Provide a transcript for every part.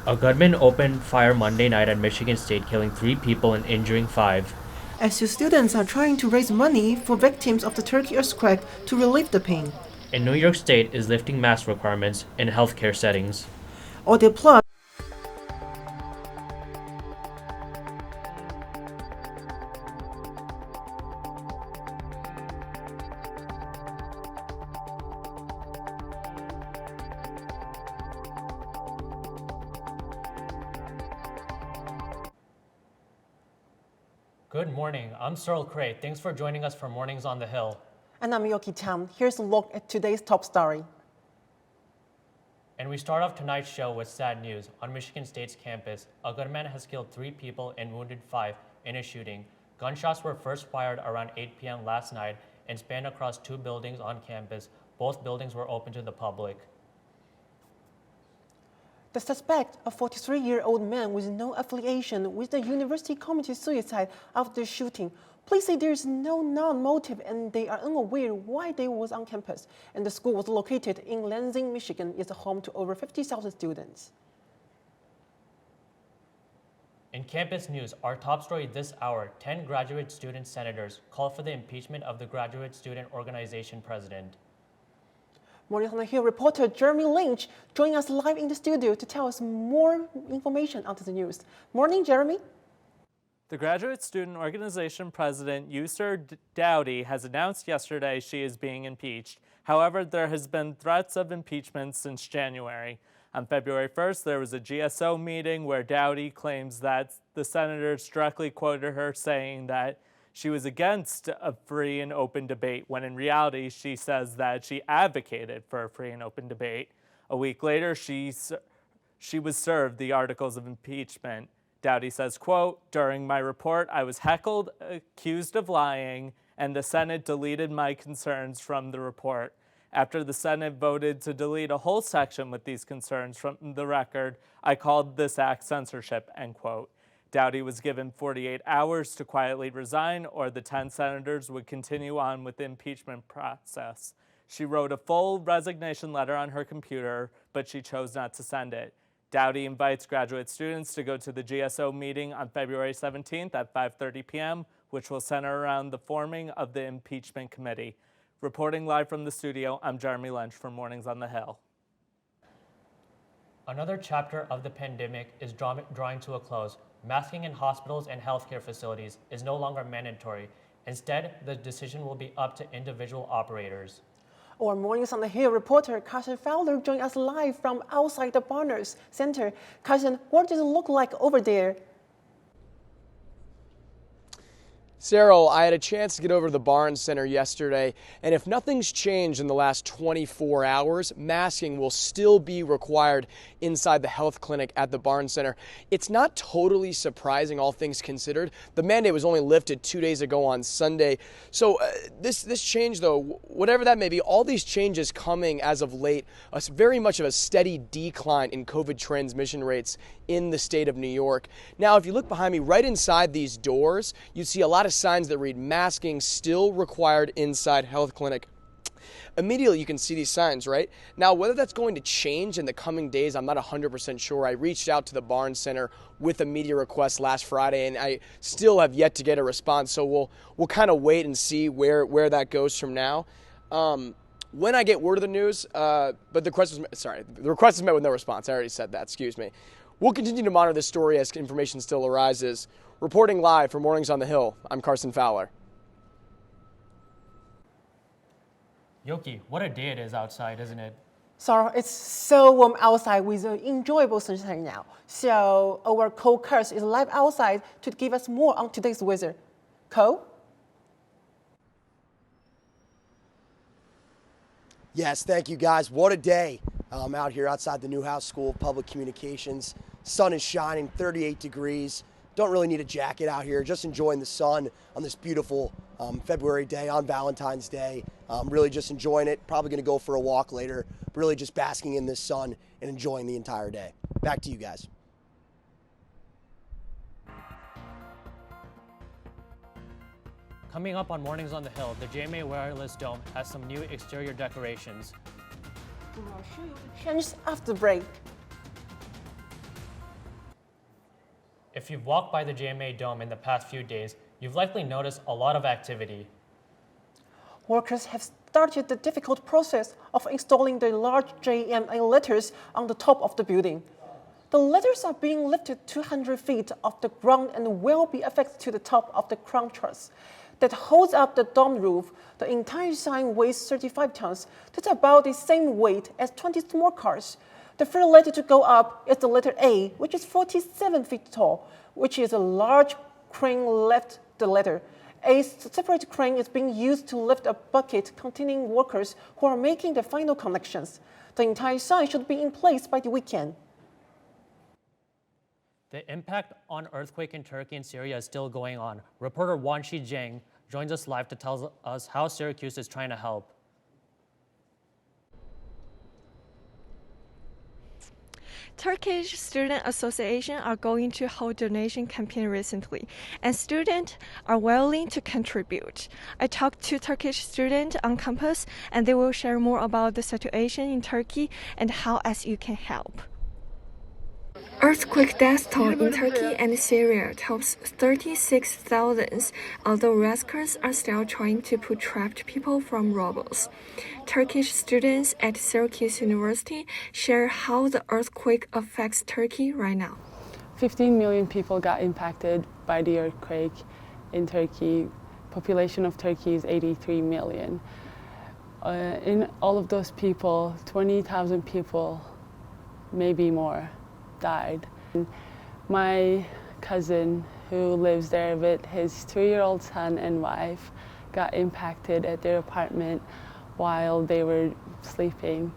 A gunman opened fire Monday night at Michigan State, killing 3 people and injuring 5. SU students are trying to raise money for victims of the Turkey earthquake to relieve the pain. And New York State is lifting mask requirements in healthcare settings. Audio Plus. Good morning. I'm Cyril Cray. Thanks for joining us for Mornings on the Hill. And I'm Yoki Tam. Here's a look at today's top story. And we start off tonight's show with sad news. On Michigan State's campus, a gunman has killed 3 people and wounded 5 in a shooting. Gunshots were first fired around 8 p.m. last night and spanned across 2 buildings on campus. Both buildings were open to the public. The suspect, a 43-year-old man with no affiliation with the university, committed suicide after the shooting. Police say there is no known motive and they are unaware why they was on campus. And the school was located in Lansing, Michigan, is home to over 50,000 students. In campus news, our top story this hour, 10 graduate student senators call for the impeachment of the Graduate Student Organization president. Morning on the Hill reporter Jeremy Lynch joining us live in the studio to tell us more information onto the news. Morning, Jeremy. The Graduate Student Organization president, User Dowdy, has announced yesterday she is being impeached. However, there has been threats of impeachment since January. On February 1st, there was a GSO meeting where Dowdy claims that the senators directly quoted her saying that she was against a free and open debate, when in reality, she says that she advocated for a free and open debate. A week later, she was served the articles of impeachment. Dowdy says, quote, "During my report, I was heckled, accused of lying, and the Senate deleted my concerns from the report. After the Senate voted to delete a whole section with these concerns from the record, I called this act censorship," end quote. Dowdy was given 48 hours to quietly resign, or the 10 senators would continue on with the impeachment process. She wrote a full resignation letter on her computer, but she chose not to send it. Dowdy invites graduate students to go to the GSO meeting on February 17th at 5:30 p.m., which will center around the forming of the impeachment committee. Reporting live from the studio, I'm Jeremy Lynch for Mornings on the Hill. Another chapter of the pandemic is drawing to a close. Masking in hospitals and healthcare facilities is no longer mandatory. Instead, the decision will be up to individual operators. Our Mornings on the Hill reporter Carson Fowler joined us live from outside the Barnes Center. Carson, what does it look like over there? Cyril, I had a chance to get over to the Barnes Center yesterday, and if nothing's changed in the last 24 hours, masking will still be required inside the health clinic at the Barnes Center. It's not totally surprising, all things considered. The mandate was only lifted 2 days ago on Sunday. So this change, though, whatever that may be, all these changes coming as of late, very much of a steady decline in COVID transmission rates in the state of New York. Now, if you look behind me, right inside these doors, you see a lot of signs that read masking still required inside health clinic. Immediately you can see these signs, right? Now, whether that's going to change in the coming days, I'm not 100% sure. I reached out to the Barnes Center with a media request last Friday, and I still have yet to get a response. So we'll kind of wait and see where that goes from now. When I get word of the news, but the request was met with no response. I already said that, excuse me. We'll continue to monitor this story as information still arises. Reporting live for Mornings on the Hill, I'm Carson Fowler. Yoki, what a day it is outside, isn't it? Sorry, it's so warm outside with an enjoyable sunshine now. So our Cole Kurtz is live outside to give us more on today's weather. Cole? Yes, thank you guys. What a day. I'm out here outside the Newhouse School of Public Communications. Sun is shining, 38 degrees. Don't really need a jacket out here, just enjoying the sun on this beautiful February day on Valentine's Day. Really just enjoying it. Probably going to go for a walk later. Really just basking in this sun and enjoying the entire day. Back to you guys. Coming up on Mornings on the Hill, the JMA Wireless Dome has some new exterior decorations. I'll show you the changes after the break. If you've walked by the JMA Dome in the past few days, you've likely noticed a lot of activity. Workers have started the difficult process of installing the large JMA letters on the top of the building. The letters are being lifted 200 feet off the ground and will be affixed to the top of the crown truss that holds up the dome roof. The entire sign weighs 35 tons. That's about the same weight as 20 small cars. The first letter to go up is the letter A, which is 47 feet tall, which is a large crane lifts the letter. A separate crane is being used to lift a bucket containing workers who are making the final connections. The entire sign should be in place by the weekend. The impact on earthquake in Turkey and Syria is still going on. Reporter Wanshi Jiang joins us live to tell us how Syracuse is trying to help. Turkish Student Association are going to hold donation campaign recently, and students are willing to contribute. I talked to Turkish students on campus, and they will share more about the situation in Turkey and how SU can help. Earthquake death toll in Turkey and Syria tops 36,000, although rescuers are still trying to pull trapped people from rubble. Turkish students at Syracuse University share how the earthquake affects Turkey right now. 15 million people got impacted by the earthquake in Turkey. Population of Turkey is 83 million. In all of those people, 20,000 people, maybe more, died. My cousin, who lives there with his 2-year-old son and wife, got impacted at their apartment while they were sleeping.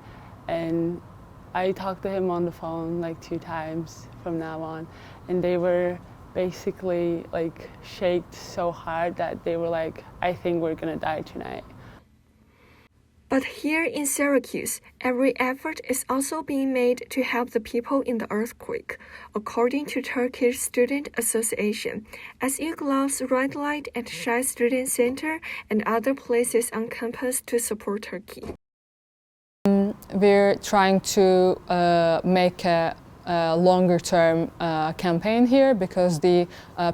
And I talked to him on the phone like 2 times from now on, and they were basically like shaken so hard that they were like, I think we're gonna die tonight. But here in Syracuse, every effort is also being made to help the people in the earthquake. According to Turkish Student Association, SU allows Red Light at Shai Student Center and other places on campus to support Turkey. We're trying to make a longer-term campaign here because the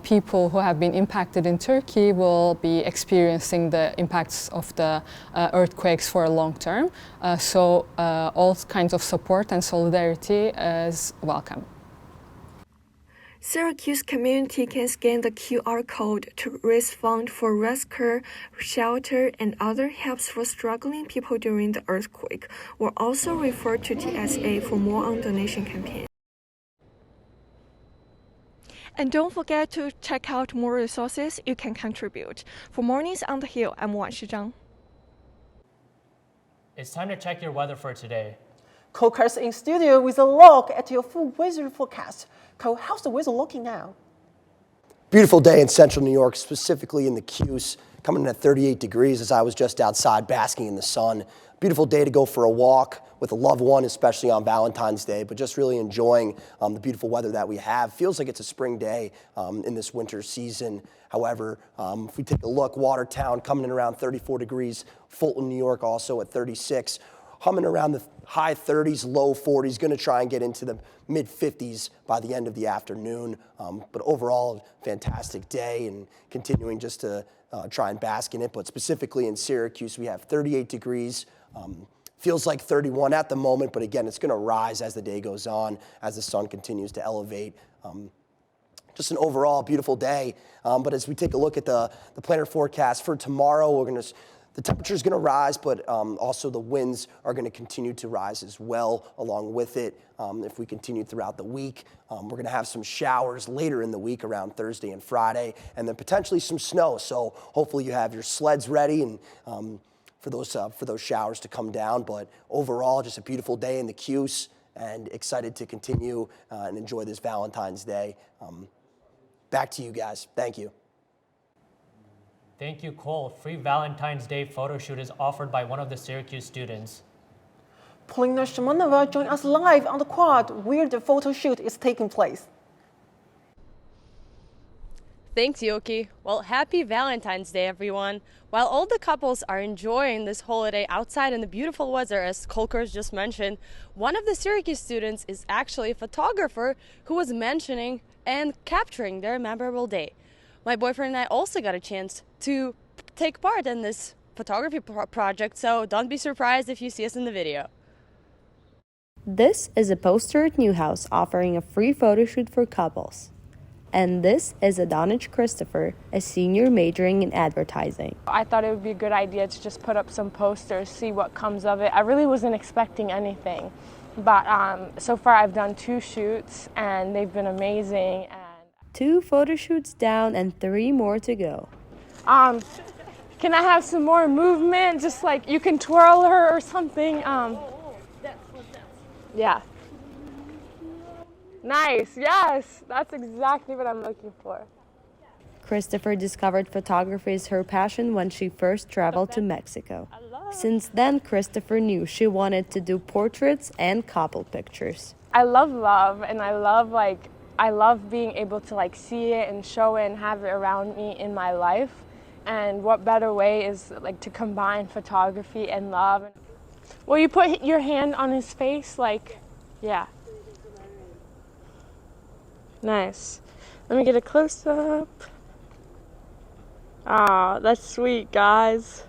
people who have been impacted in Turkey will be experiencing the impacts of the earthquakes for a long term. So all kinds of support and solidarity is welcome. Syracuse community can scan the QR code to raise funds for rescue, shelter, and other helps for struggling people during the earthquake, or also refer to TSA for more on donation campaign. And don't forget to check out more resources you can contribute. For Mornings on the Hill, I'm Wan Shizhang. It's time to check your weather for today. Cole Carson in studio with a look at your full weather forecast. Cole, how's the weather looking now? Beautiful day in central New York, specifically in the Cuse, coming in at 38 degrees as I was just outside basking in the sun. Beautiful day to go for a walk with a loved one, especially on Valentine's Day, but just really enjoying the beautiful weather that we have. Feels like it's a spring day in this winter season. However, if we take a look, Watertown coming in around 34 degrees, Fulton, New York also at 36, humming around the high 30s, low 40s, going to try and get into the mid 50s by the end of the afternoon. But overall, fantastic day and continuing just to try and bask in it. But specifically in Syracuse, we have 38 degrees. Feels like 31 at the moment, but again, it's going to rise as the day goes on, as the sun continues to elevate. Just an overall beautiful day. But as we take a look at the planner forecast for tomorrow, the temperature is going to rise, but also the winds are going to continue to rise as well along with it. If we continue throughout the week, we're going to have some showers later in the week around Thursday and Friday, and then potentially some snow. So hopefully you have your sleds ready and for those showers to come down. But overall, just a beautiful day in the Cuse and excited to continue and enjoy this Valentine's Day. Back to you guys. Thank you. Thank you, Cole. Free Valentine's Day photo shoot is offered by one of the Syracuse students. Polina Shimanova joined us live on the quad where the photo shoot is taking place. Thanks, Yoki. Well, happy Valentine's Day, everyone. While all the couples are enjoying this holiday outside in the beautiful weather, as Kolkers just mentioned, one of the Syracuse students is actually a photographer who was mentioning and capturing their memorable day. My boyfriend and I also got a chance to take part in this photography project, so don't be surprised if you see us in the video. This is a poster at Newhouse offering a free photo shoot for couples. And this is Adonich Christopher, a senior majoring in advertising. I thought it would be a good idea to just put up some posters, see what comes of it. I really wasn't expecting anything, but so far I've done 2 shoots and they've been amazing. And 2 photo shoots down and 3 more to go. Can I have some more movement? Just like you can twirl her or something. Yeah. Nice, yes, that's exactly what I'm looking for. Christopher discovered photography as her passion when she first traveled to Mexico. Since then, Christopher knew she wanted to do portraits and couple pictures. I love love, and I love being able to see it and show it and have it around me in my life. And what better way is to combine photography and love. Well, you put your hand on his face, yeah. Nice. Let me get a close-up. Ah, that's sweet, guys.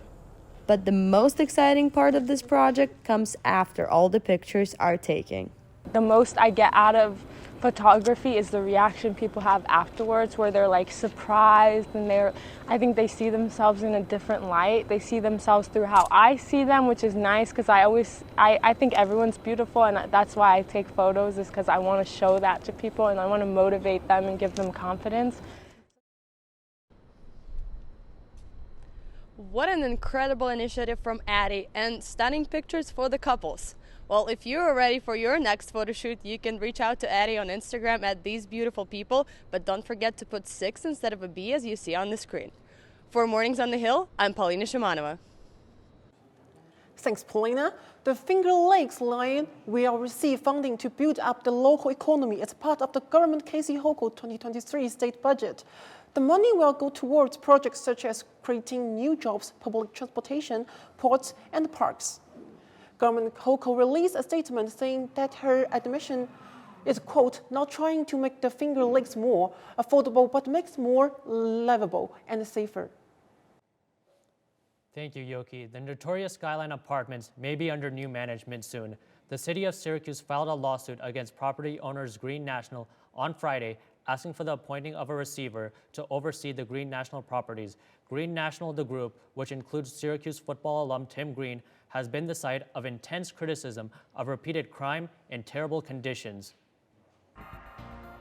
But the most exciting part of this project comes after all the pictures are taken. The most I get out of photography is the reaction people have afterwards, where they're surprised, and I think they see themselves in a different light. They see themselves through how I see them, which is nice, because I think everyone's beautiful, and that's why I take photos, is because I want to show that to people and I want to motivate them and give them confidence. What an incredible initiative from Addie, and stunning pictures for the couples. Well, if you are ready for your next photo shoot, you can reach out to Addie on Instagram at These Beautiful People, but don't forget to put 6 instead of a B as you see on the screen. For Mornings on the Hill, I'm Paulina Shimanova. Thanks, Paulina. The Finger Lakes Line will receive funding to build up the local economy as part of the government Casey Hochul 2023 state budget. The money will go towards projects such as creating new jobs, public transportation, ports, and parks. Government Hochul released a statement saying that her admission is, quote, not trying to make the Finger Lakes more affordable, but makes more livable and safer. Thank you, Yoki. The notorious Skyline Apartments may be under new management soon. The city of Syracuse filed a lawsuit against property owners Green National on Friday, asking for the appointing of a receiver to oversee the Green National properties. Green National, the group, which includes Syracuse football alum Tim Green, has been the site of intense criticism of repeated crime and terrible conditions.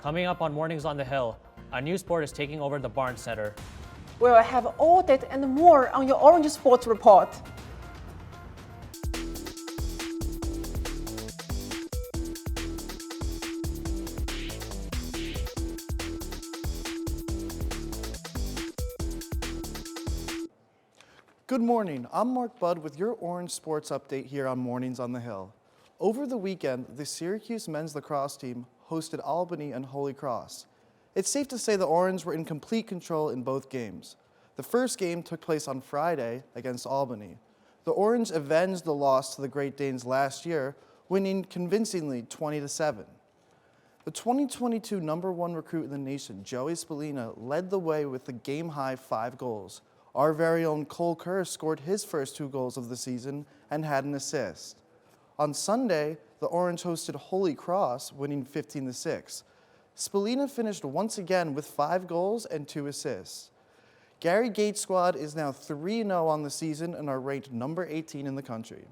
Coming up on Mornings on the Hill, a new sport is taking over the Barnes Center. We'll have all that and more on your Orange Sports Report. Good morning, I'm Mark Budd with your Orange Sports Update here on Mornings on the Hill. Over the weekend, the Syracuse men's lacrosse team hosted Albany and Holy Cross. It's safe to say the Orange were in complete control in both games. The first game took place on Friday against Albany. The Orange avenged the loss to the Great Danes last year, winning convincingly 20-7. The 2022 #1 recruit in the nation, Joey Spallina, led the way with the game-high 5 goals. Our very own Cole Kerr scored his first 2 goals of the season and had an assist. On Sunday, the Orange hosted Holy Cross, winning 15-6. Spallina finished once again with 5 goals and 2 assists. Gary Gates' squad is now 3-0 on the season and are ranked number 18 in the country.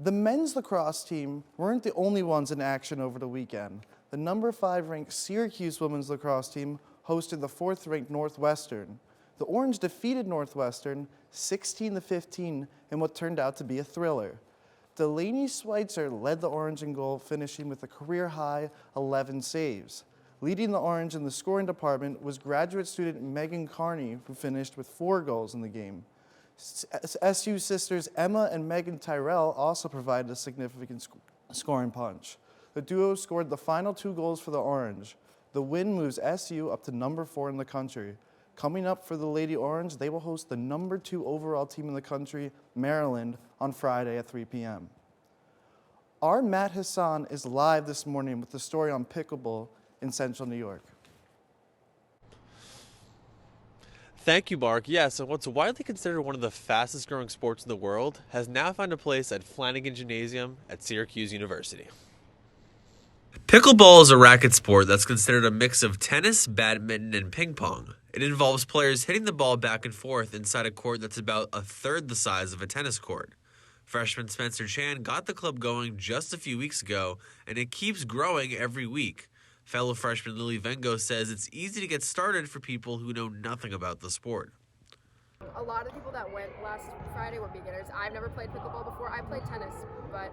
The men's lacrosse team weren't the only ones in action over the weekend. The number 5 ranked Syracuse women's lacrosse team hosted the 4th ranked Northwestern. The Orange defeated Northwestern 16-15 in what turned out to be a thriller. Delaney Schweitzer led the Orange in goal, finishing with a career-high 11 saves. Leading the Orange in the scoring department was graduate student Megan Carney, who finished with 4 goals in the game. SU sisters Emma and Megan Tyrell also provided a significant scoring punch. The duo scored the final 2 goals for the Orange. The win moves SU up to number 4 in the country. Coming up for the Lady Orange, they will host the number 2 overall team in the country, Maryland, on Friday at 3 p.m. Our Matt Hassan is live this morning with the story on pickleball. in central New York. Thank you, Mark. Yeah, so what's widely considered one of the fastest growing sports in the world has now found a place at Flanagan Gymnasium at Syracuse University. Pickleball is a racket sport that's considered a mix of tennis, badminton, and ping pong. It involves players hitting the ball back and forth inside a court that's about a third the size of a tennis court. Freshman Spencer Chan got the club going just a few weeks ago, and it keeps growing every week. Fellow freshman Lily Vengo says it's easy to get started for people who know nothing about the sport. A lot of people that went last Friday were beginners. I've never played pickleball before. I played tennis, but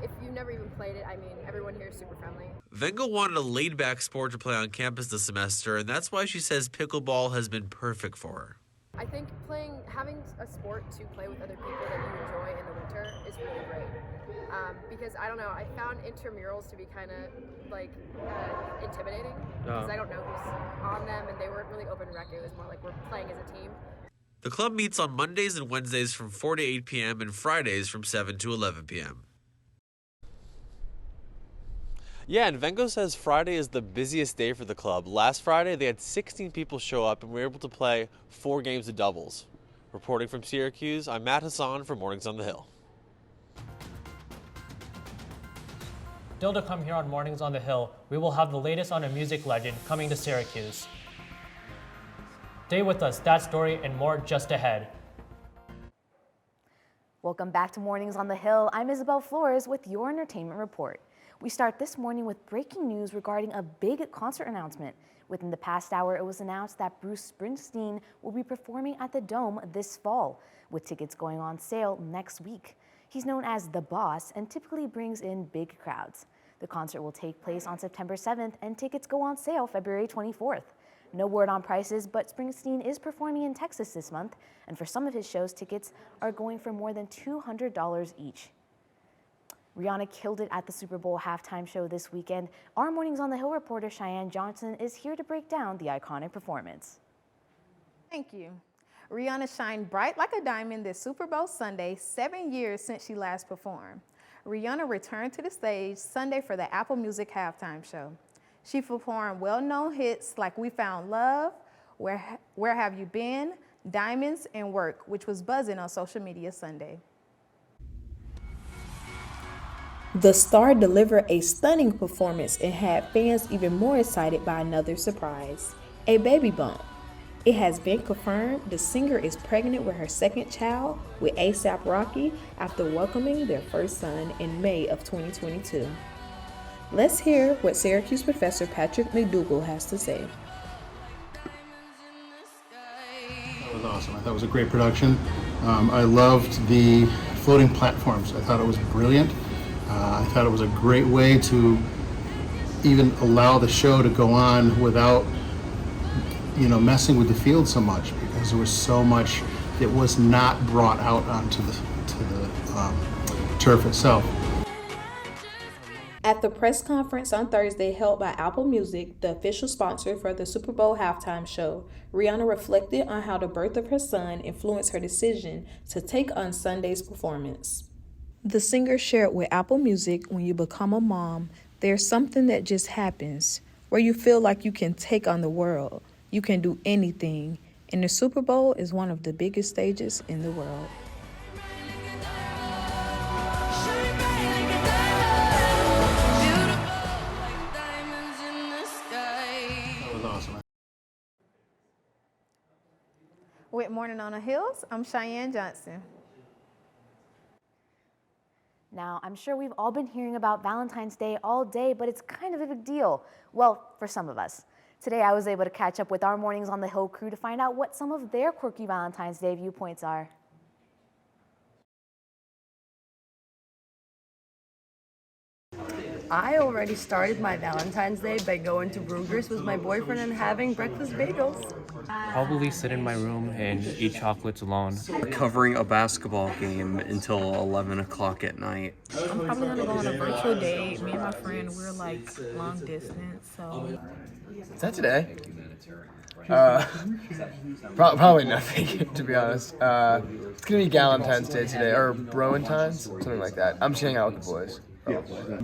if you've never even played it, I mean, everyone here is super friendly. Vengo wanted a laid-back sport to play on campus this semester, and that's why she says pickleball has been perfect for her. I think having a sport to play with other people that you enjoy in the winter is really great. Because I don't know, I found intramurals to be kind of like intimidating because I don't know who's on them, and they weren't really open rec. It was more like we're playing as a team. The club meets on Mondays and Wednesdays from 4 to 8 p.m. and Fridays from 7 to 11 p.m. Yeah, and Vengo says Friday is the busiest day for the club. Last Friday, they had 16 people show up and were able to play 4 games of doubles. Reporting from Syracuse, I'm Matt Hassan for Mornings on the Hill. Still to come here on Mornings on the Hill, we will have the latest on a music legend coming to Syracuse. Stay with us, that story and more just ahead. Welcome back to Mornings on the Hill. I'm Isabel Flores with your entertainment report. We start this morning with breaking news regarding a big concert announcement. Within the past hour, it was announced that Bruce Springsteen will be performing at the Dome this fall, with tickets going on sale next week. He's known as The Boss and typically brings in big crowds. The concert will take place on September 7th and tickets go on sale February 24th. No word on prices, but Springsteen is performing in Texas this month, and for some of his shows, tickets are going for more than $200 each. Rihanna killed it at the Super Bowl halftime show this weekend. Our Mornings on the Hill reporter Cheyenne Johnson is here to break down the iconic performance. Thank you. Rihanna shined bright like a diamond this Super Bowl Sunday, 7 years since she last performed. Rihanna returned to the stage Sunday for the Apple Music halftime show. She performed well-known hits like We Found Love, Where Have You Been, Diamonds, and Work, which was buzzing on social media Sunday. The star delivered a stunning performance and had fans even more excited by another surprise, a baby bump. It has been confirmed the singer is pregnant with her second child with A$AP Rocky after welcoming their first son in May of 2022. Let's hear what Syracuse professor Patrick McDougall has to say. That was awesome. I thought it was a great production. I loved the floating platforms. I thought it was brilliant. I thought it was a great way to even allow the show to go on without, messing with the field so much, because there was so much that was not brought out onto the turf itself. At the press conference on Thursday held by Apple Music, the official sponsor for the Super Bowl halftime show, Rihanna reflected on how the birth of her son influenced her decision to take on Sunday's performance. The singer shared with Apple Music, when you become a mom, there's something that just happens where you feel like you can take on the world. You can do anything, and the Super Bowl is one of the biggest stages in the world. That was awesome. With Morning on the Hills, I'm Cheyenne Johnson. Now, I'm sure we've all been hearing about Valentine's Day all day, but it's kind of a big deal. Well, for some of us. Today, I was able to catch up with our Mornings on the Hill crew to find out what some of their quirky Valentine's Day viewpoints are. I already started my Valentine's Day by going to Brugger's with my boyfriend and having breakfast bagels. Probably sit in my room and eat chocolates alone. Covering a basketball game until 11 o'clock at night. I'm probably gonna go on a virtual date. Me and my friend, we're like long distance, so. Is that today? Probably nothing, to be honest. It's gonna be Galentine's Day today, or Browentine's, something like that. I'm just hanging out with the boys.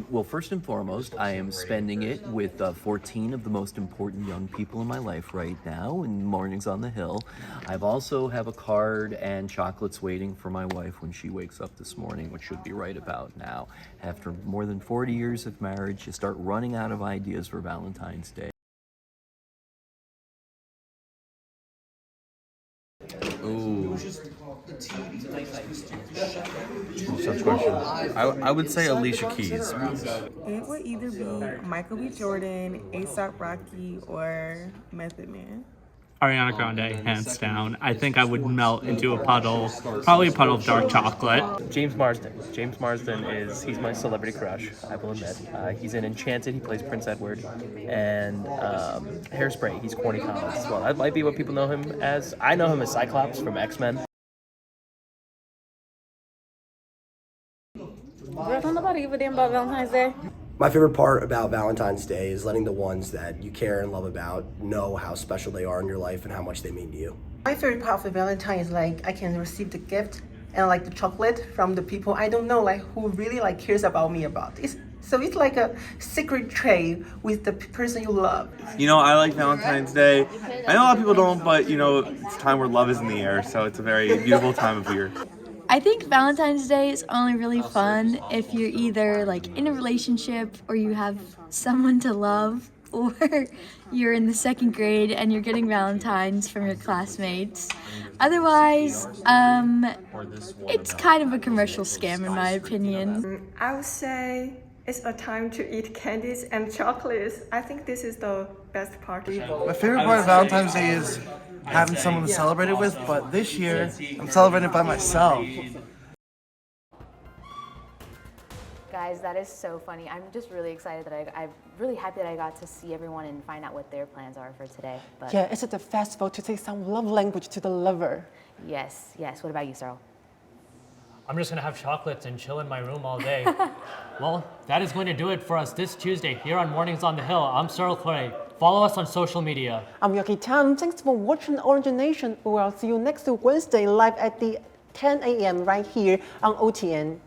Well, first and foremost, I am spending it with 14 of the most important young people in my life right now in Mornings on the Hill. I've also have a card and chocolates waiting for my wife when she wakes up this morning, which should be right about now. After more than 40 years of marriage, you start running out of ideas for Valentine's Day. Ooh. Such question. I would say Alicia Keys. It would either be Michael B. Jordan, A$AP Rocky, or Method Man. Ariana Grande, hands down. I think I would melt into a puddle, probably a puddle of dark chocolate. James Marsden. James Marsden he's my celebrity crush, I will admit. He's in Enchanted, he plays Prince Edward. And Hairspray, he's Corny Collins as well. That might be what people know him as. I know him as Cyclops from X-Men. Girl, don't nobody give a damn about Valentine's Day. My favorite part about Valentine's Day is letting the ones that you care and love about know how special they are in your life and how much they mean to you. My favorite part of the Valentine is like I can receive the gift and like the chocolate from the people I don't know, like who really like cares about me about this. So it's like a secret trade with the person you love. You know, I like Valentine's Day. I know a lot of people don't, but you know, it's a time where love is in the air, so it's a very beautiful time of year. I think Valentine's Day is only really fun if you're either like in a relationship or you have someone to love, or you're in the second grade and you're getting Valentines from your classmates. Otherwise, it's kind of a commercial scam in my opinion. I would say it's a time to eat candies and chocolates. I think this is the best part. My favorite part of Valentine's Day is having someone to celebrate it with, but this year I'm celebrating by myself. Guys, that is so funny. I'm just really excited that I'm really happy that I got to see everyone and find out what their plans are for today. But yeah, it's at the festival to take some love language to the lover. Yes, yes. What about you, Cyril? I'm just gonna have chocolates and chill in my room all day. Well, that is going to do it for us this Tuesday here on Mornings on the Hill. I'm Cyril Clay. Follow us on social media. I'm Yoki Tan. Thanks for watching Orange Nation. We will see you next Wednesday live at the 10 a.m. right here on OTN.